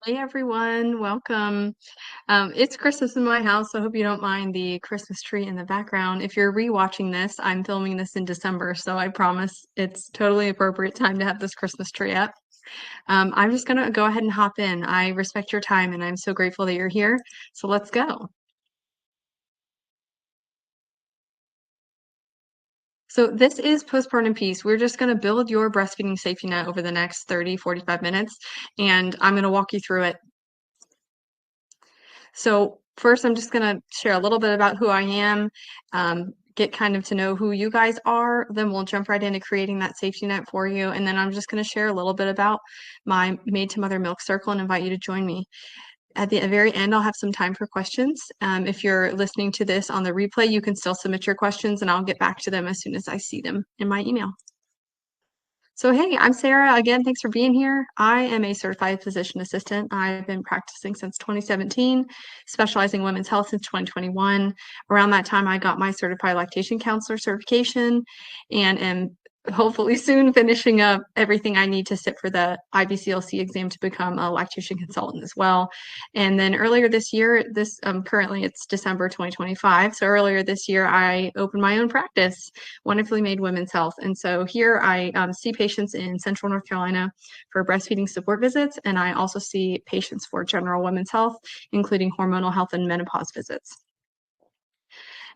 Hey everyone, welcome. It's Christmas in my house, so I hope you don't mind the Christmas tree in the background. If you're rewatching this, I'm filming this in December, so I promise it's totally appropriate time to have this Christmas tree up. I'm just gonna go ahead and hop in. I respect your time and I'm so grateful that you're here. So let's go. So this is Postpartum Peace. We're just gonna build your breastfeeding safety net over the next 30, 45 minutes, and I'm gonna walk you through it. So first, I'm just going to share a little bit about who I am, get kind of to know who you guys are. Then we'll jump right into creating that safety net for you. And then I'm just going to share a little bit about my Made to Mother Milk Circle and invite you to join me. At the very end, I'll have some time for questions. If you're listening to this on the replay, you can still submit your questions and I'll get back to them as soon as I see them in my email. So, hey, I'm Sarah. Again, thanks for being here. I am a certified physician assistant. I've been practicing since 2017, specializing in women's health since 2021. Around that time, I got my certified lactation counselor certification and am hopefully soon finishing up everything I need to sit for the IBCLC exam to become a lactation consultant as well. And then earlier this year, currently it's December 2025. So earlier this year, I opened my own practice, Wonderfully Made Women's Health. And so here I see patients in Central North Carolina for breastfeeding support visits, and I also see patients for general women's health, including hormonal health and menopause visits.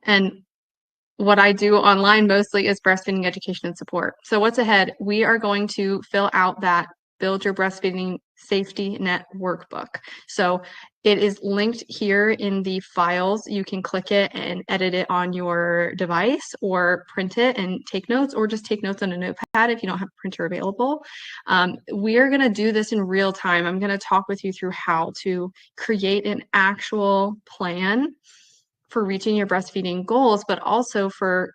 And what I do online mostly is breastfeeding education and support. So what's ahead? We are going to fill out that Build Your Breastfeeding Safety Net Workbook. So it is linked here in the files. You can click it and edit it on your device or print it and take notes, or just take notes on a notepad if you don't have a printer available. We are going to do this in real time. I'm going to talk with you through how to create an actual plan for reaching your breastfeeding goals, but also for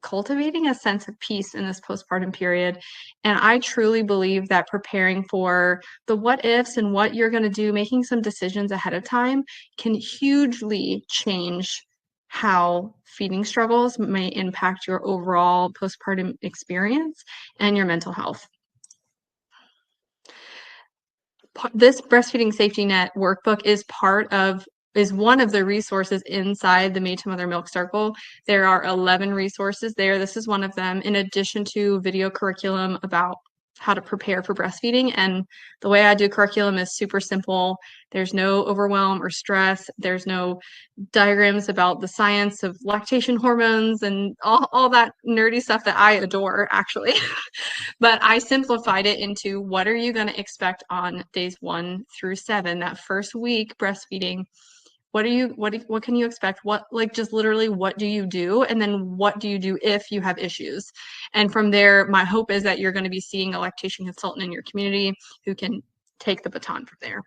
cultivating a sense of peace in this postpartum period. And I truly believe that preparing for the what ifs and what you're going to do, making some decisions ahead of time, can hugely change how feeding struggles may impact your overall postpartum experience and your mental health. This breastfeeding safety net workbook is one of the resources inside the Made to Mother Milk Circle. There are 11 resources there. This is one of them, in addition to video curriculum about how to prepare for breastfeeding. And the way I do curriculum is super simple. There's no overwhelm or stress. There's no diagrams about the science of lactation hormones and all that nerdy stuff that I adore, actually. But I simplified it into what are you going to expect on days 1 through 7, that first week breastfeeding. What can you expect? Just literally what do you do? And then what do you do if you have issues? And from there, my hope is that you're going to be seeing a lactation consultant in your community who can take the baton from there.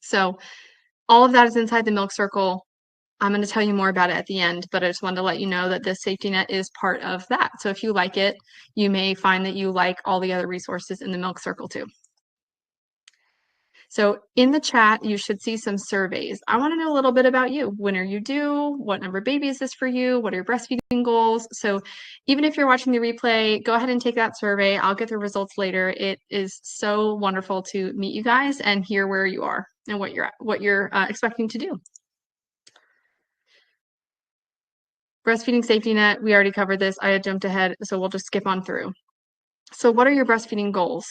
So all of that is inside the Milk Circle. I'm going to tell you more about it at the end, but I just wanted to let you know that this safety net is part of that. So if you like it, you may find that you like all the other resources in the Milk Circle too. So in the chat, you should see some surveys. I want to know a little bit about you. When are you due? What number of baby is this for you? What are your breastfeeding goals? So even if you're watching the replay, go ahead and take that survey. I'll get the results later. It is so wonderful to meet you guys and hear where you are and what you're expecting to do. Breastfeeding safety net, we already covered this. I had jumped ahead, so we'll just skip on through. So what are your breastfeeding goals?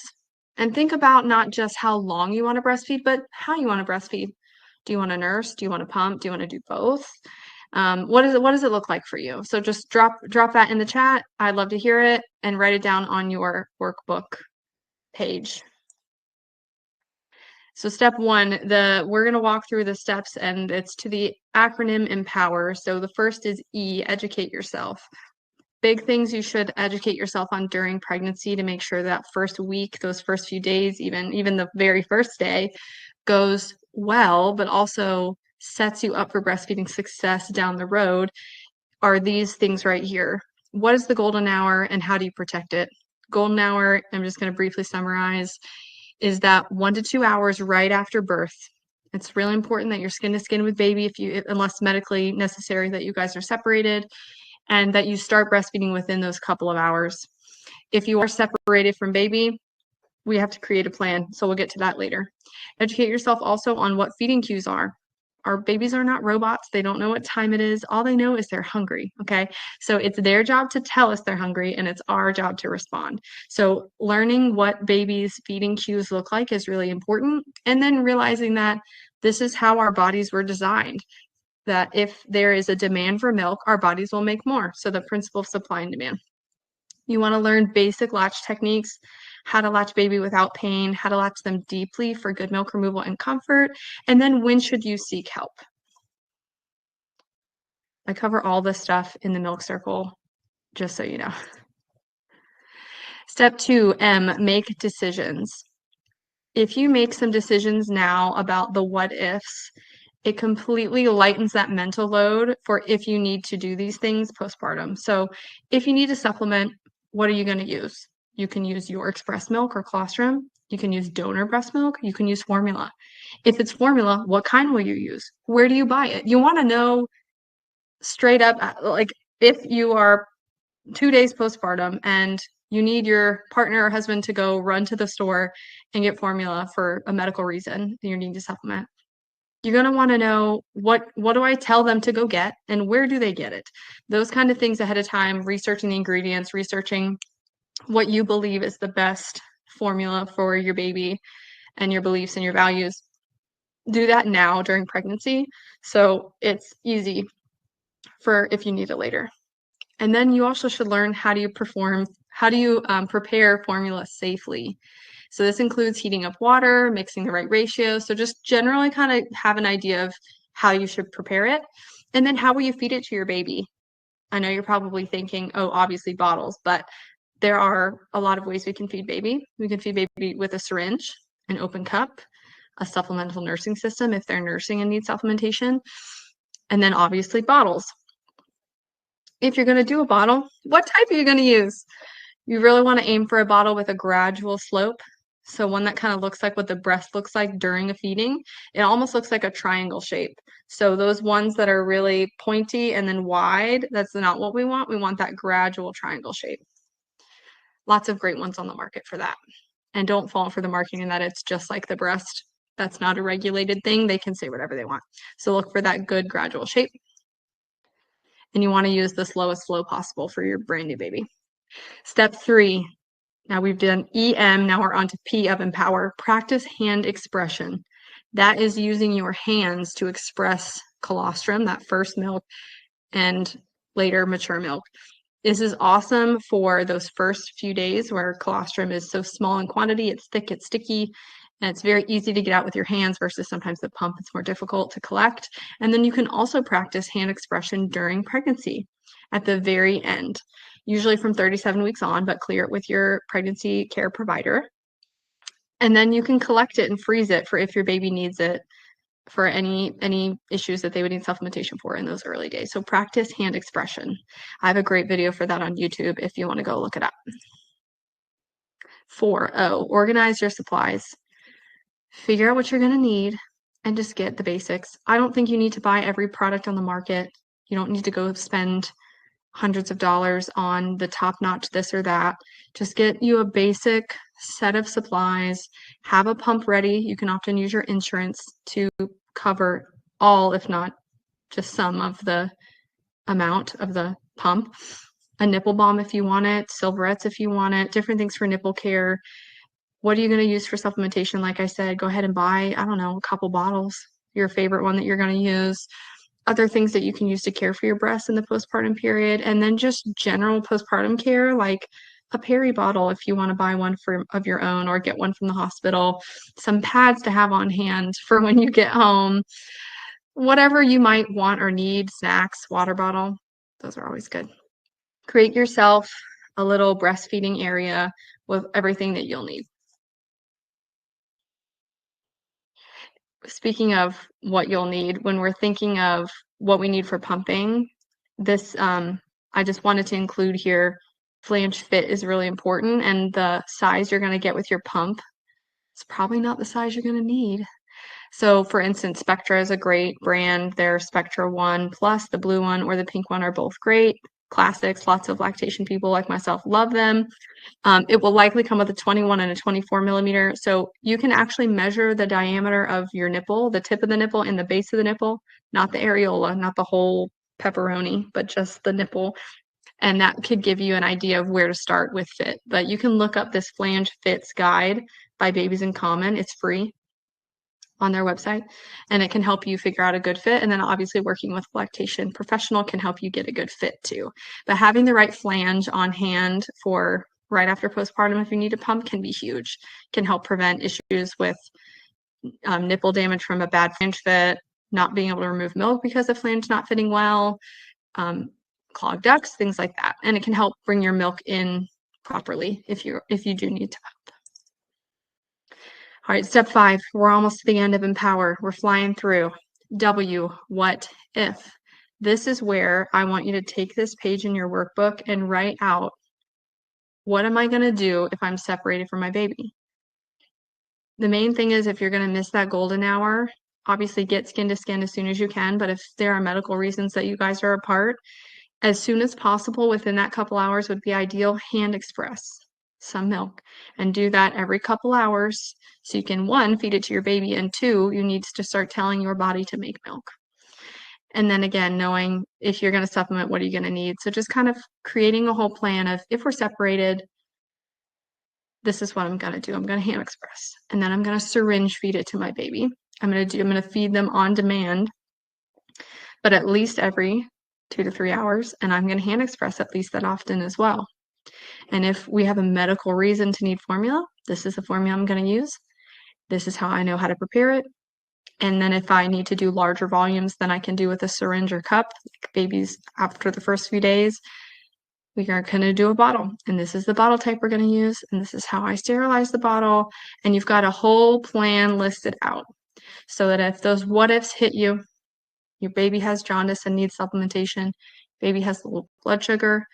And think about not just how long you want to breastfeed, but how you want to breastfeed. Do you want to nurse? Do you want to pump? Do you want to do both? What does it look like for you? So just drop that in the chat. I'd love to hear it, and write it down on your workbook page. So step 1, we're going to walk through the steps, and it's to the acronym EMPOWER. So the first is E, educate yourself. Big things you should educate yourself on during pregnancy to make sure that first week, those first few days, even the very first day, goes well, but also sets you up for breastfeeding success down the road, are these things right here. What is the golden hour and how do you protect it? Golden hour, I'm just going to briefly summarize, is that 1 to 2 hours right after birth. It's really important that you're skin to skin with baby, unless medically necessary that you guys are separated, and that you start breastfeeding within those couple of hours. If you are separated from baby, we have to create a plan. So we'll get to that later. Educate yourself also on what feeding cues are. Our babies are not robots. They don't know what time it is. All they know is they're hungry, okay? So it's their job to tell us they're hungry, and it's our job to respond. So learning what babies' feeding cues look like is really important, and then realizing that this is how our bodies were designed, that if there is a demand for milk, our bodies will make more. So the principle of supply and demand. You want to learn basic latch techniques, how to latch baby without pain, how to latch them deeply for good milk removal and comfort, and then when should you seek help. I cover all this stuff in the milk circle, just so you know. Step 2, make decisions. If you make some decisions now about the what ifs, it completely lightens that mental load for if you need to do these things postpartum. So if you need a supplement, what are you going to use? You can use your express milk or colostrum. You can use donor breast milk. You can use formula. If it's formula, what kind will you use? Where do you buy it? You want to know straight up, like if you are 2 days postpartum and you need your partner or husband to go run to the store and get formula for a medical reason, and you're needing to supplement. You're going to want to know what do I tell them to go get and where do they get it? Those kind of things ahead of time, researching the ingredients, researching what you believe is the best formula for your baby and your beliefs and your values. Do that now during pregnancy so it's easy for if you need it later. And then you also should learn how do you prepare formula safely. So this includes heating up water, mixing the right ratio. So just generally kind of have an idea of how you should prepare it. And then how will you feed it to your baby? I know you're probably thinking, oh, obviously bottles, but there are a lot of ways we can feed baby. We can feed baby with a syringe, an open cup, a supplemental nursing system if they're nursing and need supplementation, and then obviously bottles. If you're going to do a bottle, what type are you going to use? You really want to aim for a bottle with a gradual slope. So one that kind of looks like what the breast looks like during a feeding. It almost looks like a triangle shape. So those ones that are really pointy and then wide, that's not what we want. We want that gradual triangle shape. Lots of great ones on the market for that. And don't fall for the marketing that it's just like the breast. That's not a regulated thing. They can say whatever they want. So look for that good gradual shape. And you want to use the slowest flow possible for your brand new baby. Step 3. Now we've done EM, now we're on to P of empower. Practice hand expression. That is using your hands to express colostrum, that first milk, and later mature milk. This is awesome for those first few days where colostrum is so small in quantity, it's thick, it's sticky, and it's very easy to get out with your hands versus sometimes the pump, it's more difficult to collect. And then you can also practice hand expression during pregnancy at the very end, usually from 37 weeks on, but clear it with your pregnancy care provider. And then you can collect it and freeze it for if your baby needs it for any issues that they would need supplementation for in those early days. So practice hand expression. I have a great video for that on YouTube if you want to go look it up. 4, organize your supplies. Figure out what you're going to need and just get the basics. I don't think you need to buy every product on the market. You don't need to go spend hundreds of dollars on the top-notch this or that. Just get you a basic set of supplies. Have a pump ready. You can often use your insurance to cover all, if not just some of the amount of the pump. A nipple balm if you want it, silverettes if you want it, different things for nipple care. What are you going to use for supplementation? Like I said, go ahead and buy, I don't know, a couple bottles, your favorite one that you're going to use. Other things that you can use to care for your breasts in the postpartum period, and then just general postpartum care, like a peri bottle if you want to buy one of your own or get one from the hospital, some pads to have on hand for when you get home, whatever you might want or need, snacks, water bottle, those are always good. Create yourself a little breastfeeding area with everything that you'll need. Speaking of what you'll need, when we're thinking of what we need for pumping, this I just wanted to include here, flange fit is really important, and the size you're going to get with your pump is probably not the size you're going to need. So for instance, Spectra is a great brand. Their Spectra 1 Plus, the blue one or the pink one are both great. classics. Lots of lactation people like myself love them. It will likely come with a 21 and a 24 millimeter. So you can actually measure the diameter of your nipple, the tip of the nipple and the base of the nipple, not the areola, not the whole pepperoni, but just the nipple. And that could give you an idea of where to start with fit. But you can look up this flange fits guide by Babies in Common. It's free on their website, and it can help you figure out a good fit. And then obviously working with a lactation professional can help you get a good fit too. But having the right flange on hand for right after postpartum, if you need to pump, can be huge. Can help prevent issues with nipple damage from a bad flange fit, not being able to remove milk because the flange not fitting well, clogged ducts, things like that. And it can help bring your milk in properly if you do need to pump. All right, step 5, we're almost to the end of Empower. We're flying through. W, what if? This is where I want you to take this page in your workbook and write out, what am I going to do if I'm separated from my baby? The main thing is if you're going to miss that golden hour, obviously get skin to skin as soon as you can. But if there are medical reasons that you guys are apart, as soon as possible within that couple hours would be ideal. Hand express some milk and do that every couple hours so you can, 1, feed it to your baby, and 2, you need to start telling your body to make milk. And then again, knowing if you're going to supplement, what are you going to need? So just kind of creating a whole plan of, if we're separated, this is what I'm going to do. I'm going to hand express, and then I'm going to syringe feed it to my baby. I'm going to feed them on demand, but at least every 2 to 3 hours, and I'm going to hand express at least that often as well. And if we have a medical reason to need formula, this is the formula I'm going to use. This is how I know how to prepare it. And then if I need to do larger volumes than I can do with a syringe or cup, like babies after the first few days, we are going to do a bottle. And this is the bottle type we're going to use. And this is how I sterilize the bottle. And you've got a whole plan listed out so that if those what ifs hit you, your baby has jaundice and needs supplementation, baby has low blood sugar,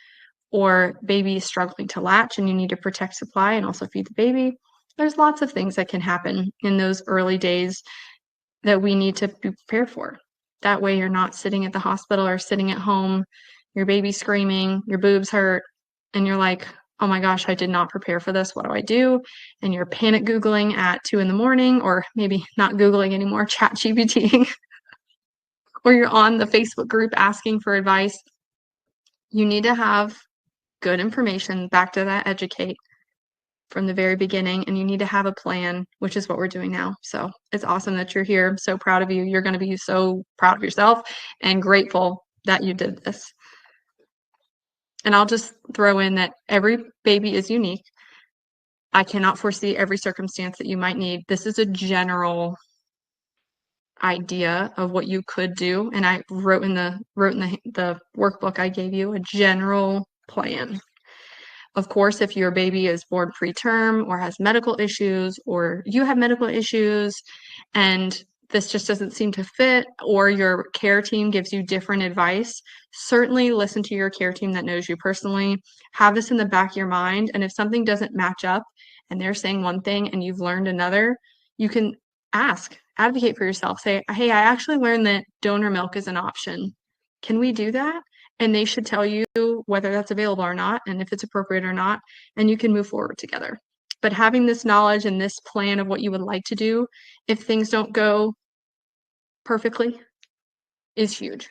or baby is struggling to latch and you need to protect supply and also feed the baby. There's lots of things that can happen in those early days that we need to be prepared for. That way you're not sitting at the hospital or sitting at home, your baby's screaming, your boobs hurt, and you're like, oh my gosh, I did not prepare for this. What do I do? And you're panic Googling at 2 a.m, or maybe not Googling anymore, chat GPTing, or you're on the Facebook group asking for advice. You need to have good information, back to that educate from the very beginning, and you need to have a plan, which is what we're doing now. So it's awesome that you're here. I'm so proud of you. You're going to be so proud of yourself and grateful that you did this. And I'll just throw in that every baby is unique. I cannot foresee every circumstance that you might need. This is a general idea of what you could do, and I wrote in the workbook I gave you a general plan. Of course, if your baby is born preterm or has medical issues, or you have medical issues and this just doesn't seem to fit, or your care team gives you different advice, certainly listen to your care team that knows you personally. Have this in the back of your mind, and if something doesn't match up and they're saying one thing and you've learned another, you can ask, advocate for yourself. Say, hey, I actually learned that donor milk is an option. Can we do that? And they should tell you whether that's available or not, and if it's appropriate or not, and you can move forward together. But having this knowledge and this plan of what you would like to do, if things don't go perfectly, is huge.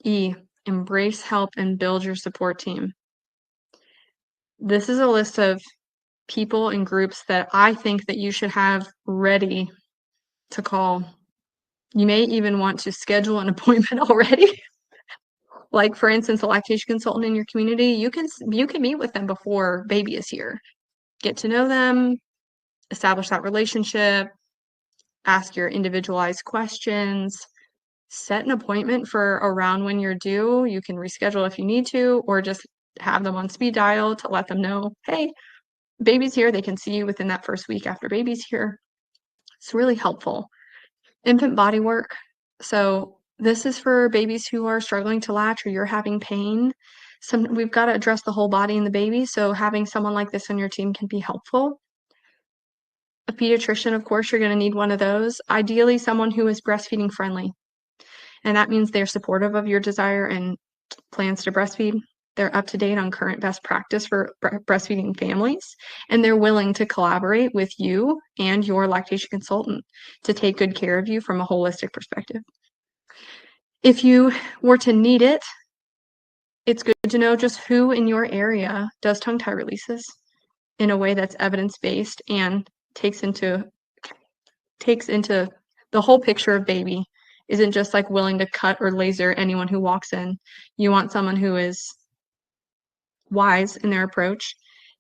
E, embrace help and build your support team. This is a list of people and groups that I think that you should have ready to call. You may even want to schedule an appointment already. Like, for instance, a lactation consultant in your community, you can meet with them before baby is here. Get to know them, establish that relationship, ask your individualized questions, set an appointment for around when you're due. You can reschedule if you need to, or just have them on speed dial to let them know, hey, baby's here. They can see you within that first week after baby's here. It's really helpful. Infant body work. So this is for babies who are struggling to latch or you're having pain. We've got to address the whole body in the baby, so having someone like this on your team can be helpful. A pediatrician, of course, you're going to need one of those. Ideally, someone who is breastfeeding friendly. And that means they're supportive of your desire and plans to breastfeed. They're up to date on current best practice for breastfeeding families, and they're willing to collaborate with you and your lactation consultant to take good care of you from a holistic perspective. If you were to need it, it's good to know just who in your area does tongue tie releases in a way that's evidence-based and takes into the whole picture of baby, isn't just like willing to cut or laser anyone who walks in. You want someone who is wise in their approach,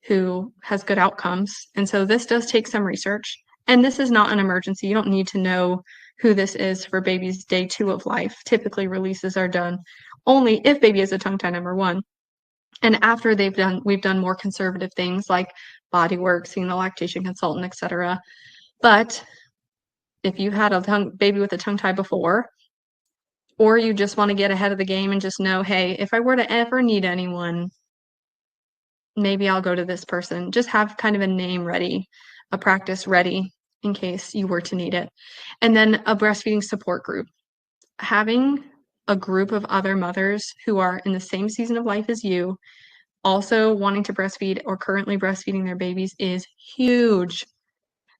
who has good outcomes. And so this does take some research. And this is not an emergency. You don't need to know who this is for baby's day 2 of life. Typically, releases are done only if baby is a tongue tie number 1. And after we've done more conservative things like body work, seeing the lactation consultant, etc. But if you had a baby with a tongue tie before, or you just want to get ahead of the game and just know, hey, if I were to ever need anyone, maybe I'll go to this person. Just have kind of a name ready, a practice ready in case you were to need it. And then a breastfeeding support group. Having a group of other mothers who are in the same season of life as you, also wanting to breastfeed or currently breastfeeding their babies, is huge.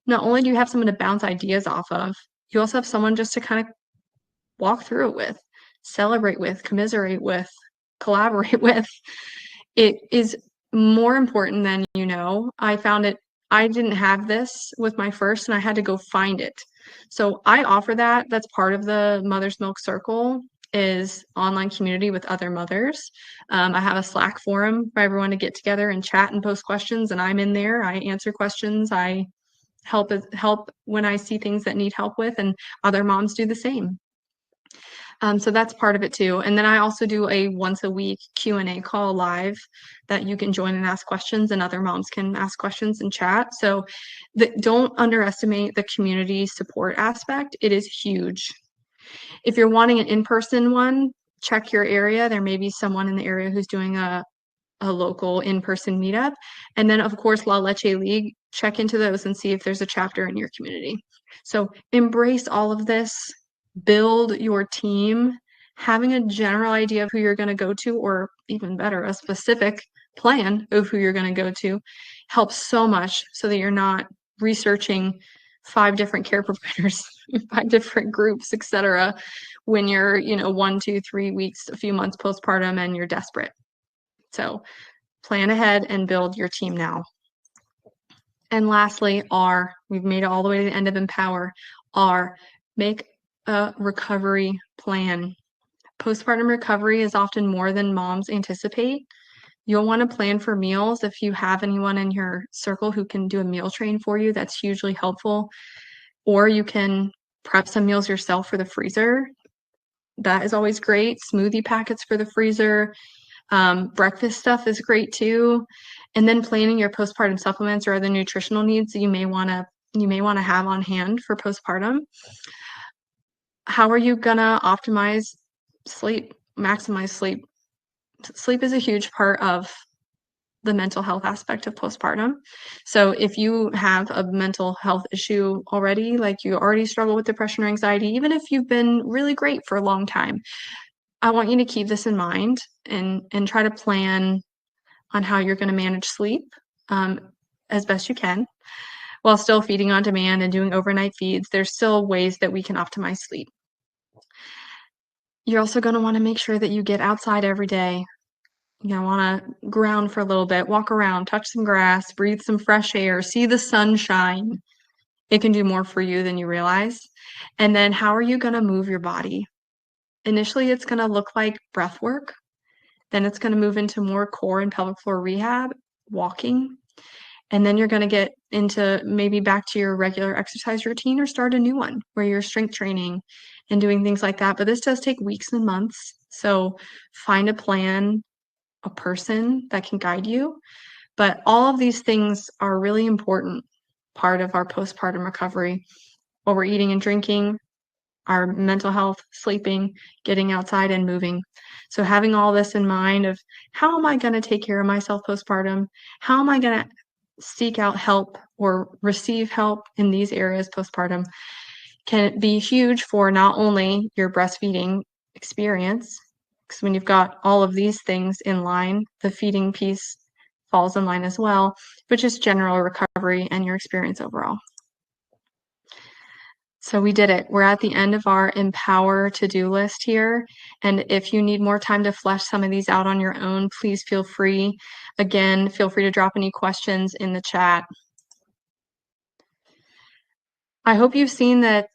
Not only do you have someone to bounce ideas off of, you also have someone just to kind of walk through it with, celebrate with, commiserate with, collaborate with. It is more important than you know. I didn't have this with my first, and I had to go find it. So I offer that. That's part of the Mother's Milk Circle, is online community with other mothers. I have a Slack forum for everyone to get together and chat and post questions, and I'm in there. I answer questions. I help when I see things that need help with, and other moms do the same. So that's part of it too. And then I also do a once a week Q&A call live that you can join and ask questions, and other moms can ask questions and chat. So don't underestimate the community support aspect. It is huge. If you're wanting an in-person one, check your area. There may be someone in the area who's doing a local in-person meetup. And then of course, La Leche League, check into those and see if there's a chapter in your community. So embrace all of this, build your team. Having a general idea of who you're going to go to, or even better, a specific plan of who you're going to go to, helps so much, so that you're not researching 5 different care providers, 5 different groups, etc., when you're 1, 2, 3 weeks, a few months postpartum and you're desperate. So plan ahead and build your team now. And lastly, we've made it all the way to the end of Empower, make a recovery plan. Postpartum recovery is often more than moms anticipate. You'll want to plan for meals. If you have anyone in your circle who can do a meal train for you, that's hugely helpful. Or you can prep some meals yourself for the freezer. That is always great. Smoothie packets for the freezer. Breakfast stuff is great too. And then planning your postpartum supplements or other nutritional needs that you may want to have on hand for postpartum. How are you gonna optimize sleep, maximize sleep? Sleep is a huge part of the mental health aspect of postpartum. So if you have a mental health issue already, like you already struggle with depression or anxiety, even if you've been really great for a long time, I want you to keep this in mind and try to plan on how you're going to manage sleep as best you can, while still feeding on demand and doing overnight feeds. There's still ways that we can optimize sleep. You're also going to want to make sure that you get outside every day. You're going to want to ground for a little bit, walk around, touch some grass, breathe some fresh air, see the sunshine. It can do more for you than you realize. And then how are you going to move your body? Initially, it's going to look like breath work. Then it's going to move into more core and pelvic floor rehab, walking. And then you're going to get into maybe back to your regular exercise routine, or start a new one where you're strength training and doing things like that. But this does take weeks and months. So find a plan, a person that can guide you. But all of these things are a really important part of our postpartum recovery. While we're eating and drinking, our mental health, sleeping, getting outside and moving. So having all this in mind of how am I going to take care of myself postpartum? How am I going to seek out help or receive help in these areas postpartum can be huge for not only your breastfeeding experience, because when you've got all of these things in line, the feeding piece falls in line as well, but just general recovery and your experience overall. So we did it. We're at the end of our Empower to-do list here. And if you need more time to flesh some of these out on your own, please feel free. Again, feel free to drop any questions in the chat. I hope you've seen that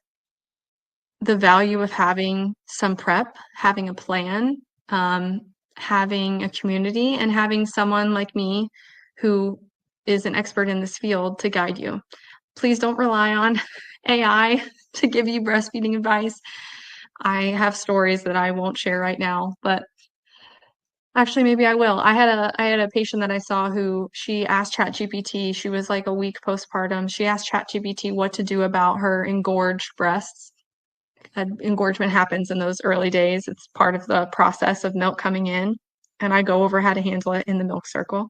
the value of having some prep, having a plan, having a community, and having someone like me who is an expert in this field to guide you. Please don't rely on AI to give you breastfeeding advice. I have stories that I won't share right now, but actually maybe I will. I had a patient that I saw who she asked ChatGPT, she was like a week postpartum. She asked ChatGPT what to do about her engorged breasts. Engorgement happens in those early days. It's part of the process of milk coming in, and I go over how to handle it in the milk circle.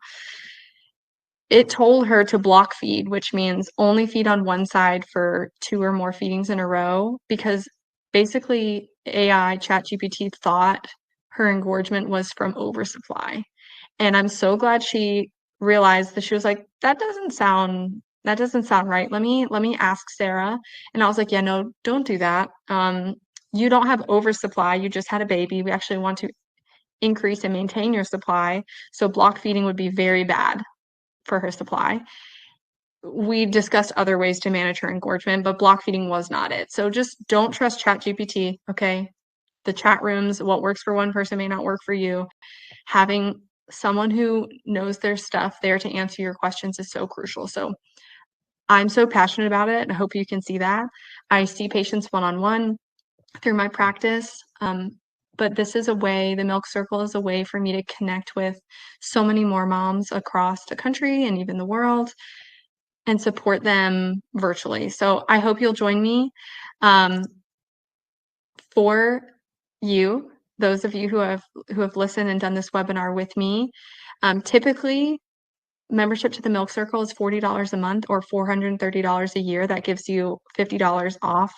It told her to block feed, which means only feed on one side for 2 or more feedings in a row, because basically AI ChatGPT thought her engorgement was from oversupply. And I'm so glad she realized that. She was like, that doesn't sound right. Let me ask Sarah. And I was like, yeah, no, don't do that. You don't have oversupply. You just had a baby. We actually want to increase and maintain your supply. So block feeding would be very bad for her supply. We discussed other ways to manage her engorgement, but block feeding was not it. So just don't trust ChatGPT, okay? The chat rooms, what works for one person may not work for you. Having someone who knows their stuff there to answer your questions is so crucial. So I'm so passionate about it. I hope you can see that. I see patients one-on-one through my practice. But this is a way, the Milk Circle is a way for me to connect with so many more moms across the country and even the world and support them virtually. So I hope you'll join me. For you, those of you who have listened and done this webinar with me, typically membership to the Milk Circle is $40 a month or $430 a year. That gives you $50 off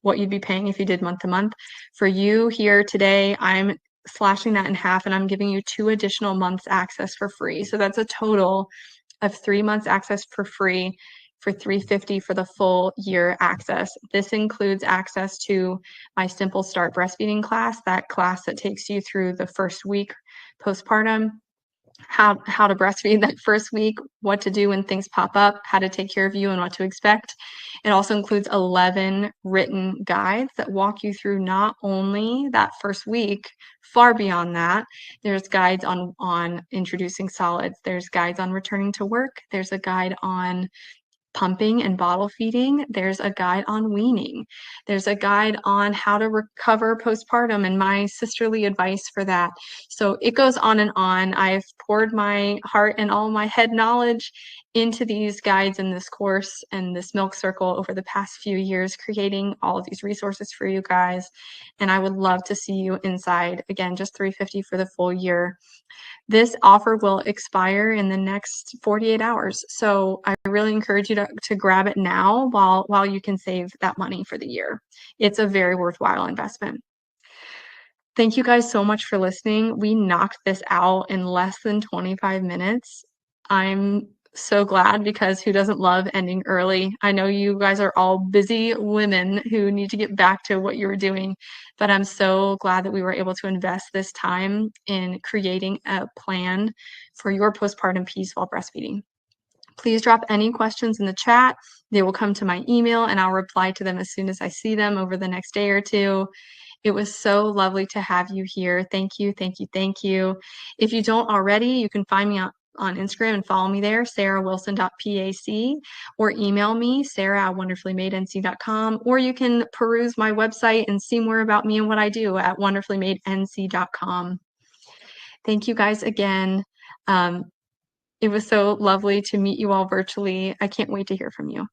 what you'd be paying if you did month to month. For you here today, I'm slashing that in half and I'm giving you 2 additional months access for free. So that's a total of 3 months access for free for $350 for the full year access. This includes access to my Simple Start Breastfeeding class, that class that takes you through the first week postpartum, how to breastfeed that first week, what to do when things pop up, how to take care of you and what to expect. It also includes 11 written guides that walk you through not only that first week, far beyond that. There's guides on introducing solids. There's guides on returning to work. There's a guide on pumping and bottle feeding. There's a guide on weaning. There's a guide on how to recover postpartum and my sisterly advice for that. So it goes on and on. I've poured my heart and all my head knowledge into these guides and this course and this Milk Circle over the past few years, creating all of these resources for you guys. And I would love to see you inside. Again, just $350 for the full year. This offer will expire in the next 48 hours. So I really encourage you to grab it now while you can save that money for the year. It's a very worthwhile investment. Thank you guys so much for listening. We knocked this out in less than 25 minutes. I'm so glad, because who doesn't love ending early? I know you guys are all busy women who need to get back to what you were doing, but I'm so glad that we were able to invest this time in creating a plan for your postpartum piece while breastfeeding. Please drop any questions in the chat. They will come to my email and I'll reply to them as soon as I see them over the next day or two. It was so lovely to have you here. Thank you, thank you, thank you. If you don't already, you can find me on Instagram and follow me there, sarawilson.pac, or email me, sarah@wonderfullymadenc.com, or you can peruse my website and see more about me and what I do at wonderfullymadenc.com. Thank you guys again. It was so lovely to meet you all virtually. I can't wait to hear from you.